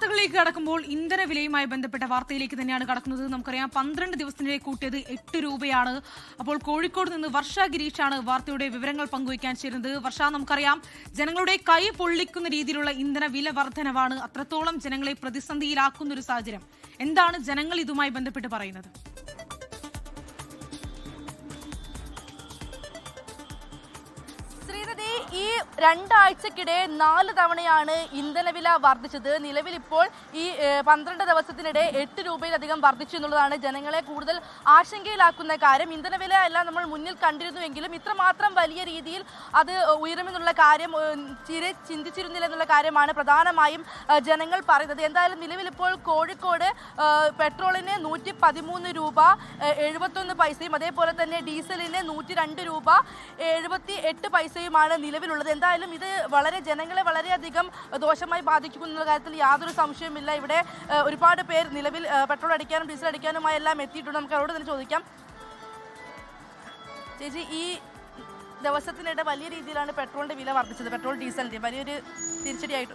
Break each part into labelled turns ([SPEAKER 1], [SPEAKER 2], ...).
[SPEAKER 1] വാർത്തകളിലേക്ക് കടക്കുമ്പോൾ ഇന്ധനവിലയുമായി ബന്ധപ്പെട്ട വാർത്തയിലേക്ക് തന്നെയാണ് കടക്കുന്നത്. നമുക്കറിയാം 12 ദിവസത്തിനിടെ കൂട്ടിയത് 8 രൂപയാണ്. അപ്പോൾ കോഴിക്കോട് നിന്ന് വർഷ ഗിരീഷാണ് വാർത്തയുടെ വിവരങ്ങൾ പങ്കുവയ്ക്കാൻ ചേരുന്നത്. വർഷ, നമുക്കറിയാം ജനങ്ങളുടെ കൈ പൊള്ളിക്കുന്ന രീതിയിലുള്ള ഇന്ധന വില വർധനവാണ് അത്രത്തോളം ജനങ്ങളെ പ്രതിസന്ധിയിലാക്കുന്ന ഒരു സാഹചര്യം. എന്താണ് ജനങ്ങൾ ഇതുമായി ബന്ധപ്പെട്ട് പറയുന്നത്?
[SPEAKER 2] ഈ രണ്ടാഴ്ചക്കിടെ 4 തവണയാണ് ഇന്ധനവില വർദ്ധിച്ചത്. നിലവിൽ ഇപ്പോൾ ഈ 12 ദിവസത്തിനിടെ 8 രൂപയിലധികം വർദ്ധിച്ചു എന്നുള്ളതാണ് ജനങ്ങളെ കൂടുതൽ ആശങ്കയിലാക്കുന്ന കാര്യം. ഇന്ധനവില എല്ലാം നമ്മൾ മുന്നിൽ കണ്ടിരുന്നുവെങ്കിലും ഇത്രമാത്രം വലിയ രീതിയിൽ അത് ഉയരുമെന്നുള്ള കാര്യം തീരെ ചിന്തിച്ചിരുന്നില്ല എന്നുള്ള കാര്യമാണ് പ്രധാനമായും ജനങ്ങൾ പറയുന്നത്. എന്തായാലും നിലവിൽ ഇപ്പോൾ കോഴിക്കോട് പെട്രോളിന് 113 രൂപ 71 പൈസയും അതേപോലെ തന്നെ ഡീസലിന് 102 രൂപ 78 പൈസയുമാണ് നിലവിലുള്ളത്. എന്തായാലും ഇത് വളരെ ജനങ്ങളെ വളരെയധികം ദോഷമായി ബാധിക്കുമെന്നുള്ള കാര്യത്തിൽ യാതൊരു സംശയവുമില്ല. ഇവിടെ ഒരുപാട് പേർ നിലവിൽ പെട്രോൾ അടിക്കാനും ഡീസൽ അടിക്കാനുമായി എല്ലാം എത്തിയിട്ടുണ്ട്. നമുക്ക് അവരോട് തന്നെ ചോദിക്കാം. ചേച്ചി, ഈ ദിവസത്തിനിടെ വലിയ രീതിയിലാണ് പെട്രോളിന്റെ വില വർദ്ധിച്ചത്. പെട്രോൾ ഡീസലിന്റെ വലിയൊരു തിരിച്ചടിയായിട്ട്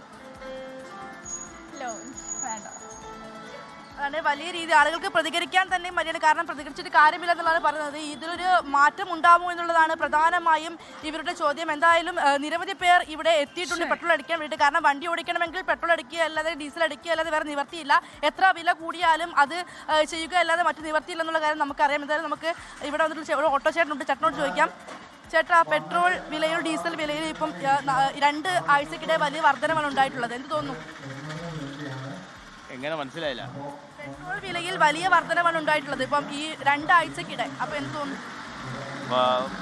[SPEAKER 2] അതാണ് വലിയ രീതി ആളുകൾക്ക് പ്രതികരിക്കാൻ തന്നെ മടിയാണ്. കാരണം പ്രതികരിച്ചിട്ട് കാര്യമില്ല എന്നുള്ളതാണ് പറയുന്നത്. ഇതിലൊരു മാറ്റം ഉണ്ടാകുമോ എന്നുള്ളതാണ് പ്രധാനമായും ഇവരുടെ ചോദ്യം. എന്തായാലും നിരവധി പേർ ഇവിടെ എത്തിയിട്ടുണ്ട് പെട്രോൾ അടിക്കാൻ വേണ്ടിയിട്ട്. കാരണം വണ്ടി ഓടിക്കണമെങ്കിൽ പെട്രോൾ അടിക്കുക അല്ലാതെ ഡീസൽ അടിക്കുക അല്ലാതെ വേറെ നിവർത്തിയില്ല. എത്ര വില കൂടിയാലും അത് ചെയ്യുക അല്ലാതെ മറ്റു നിവർത്തിയില്ല എന്നുള്ള കാര്യം നമുക്കറിയാം. എന്തായാലും നമുക്ക് ഇവിടെ വന്നിട്ട് ഓട്ടോ ചേട്ടനുണ്ട്, ചേട്ടനോട് ചോദിക്കാം. ചേട്ടാ, പെട്രോൾ വിലയും ഡീസൽ വിലയിലും ഇപ്പം 2 ആഴ്ചക്കിടെ വലിയ വർധനമാണ് ഉണ്ടായിട്ടുള്ളത്. എന്ത് തോന്നുന്നു?
[SPEAKER 3] എങ്ങനെ മനസ്സിലായില്ല?
[SPEAKER 2] പെട്രോൾ വിലയിൽ വലിയ വർധനമാണ് ഉണ്ടായിട്ടുള്ളത് ഇപ്പം ഈ 2 ആഴ്ചക്കിടെ. അപ്പൊ എന്ത് തോന്നുന്നു?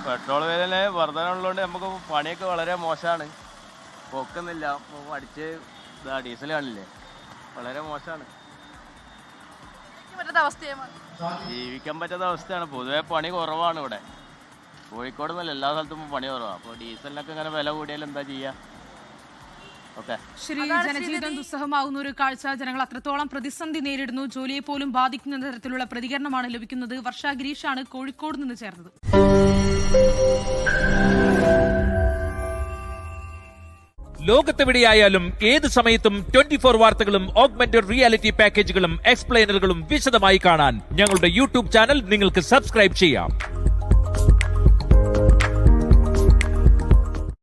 [SPEAKER 3] പെട്രോൾ വില വർധനമുള്ളതുകൊണ്ട് നമുക്ക് പണിയൊക്കെ വളരെ മോശമാണ്. പൊക്കുന്നില്ല, അടിച്ച് ഡീസൽ കാണില്ലേ, വളരെ മോശമാണ്. ജീവിക്കാൻ പറ്റാത്ത അവസ്ഥയാണ്. പൊതുവെ പണി കുറവാണ് ഇവിടെ. കോഴിക്കോട് എന്നല്ല എല്ലാ സ്ഥലത്തും പണി കുറവാണ്. അപ്പോൾ ഡീസലിനൊക്കെ ഇങ്ങനെ വില കൂടിയാൽ എന്താ ചെയ്യുക?
[SPEAKER 1] ശരി, ജനജീവിതം ദുസ്സഹമാകുന്ന ഒരു കാഴ്ച. ജനങ്ങൾ അത്രത്തോളം പ്രതിസന്ധി നേരിടുന്നു. ജോലിയെ പോലും ബാധിക്കുന്ന തരത്തിലുള്ള പ്രതികരണമാണ് ലഭിക്കുന്നത്. വർഷ ഗിരീഷാണ് കോഴിക്കോട് നിന്ന് ചേർന്നത്.
[SPEAKER 4] ലോകത്തെവിടെയായാലും ഏത് സമയത്തും 24 വാർത്തകളും ഓഗ്മെന്റഡ് റിയാലിറ്റി പാക്കേജുകളും എക്സ്പ്ലെയിനറുകളും വിശദമായി കാണാൻ ഞങ്ങളുടെ യൂട്യൂബ് ചാനൽ നിങ്ങൾക്ക് സബ്സ്ക്രൈബ് ചെയ്യാം.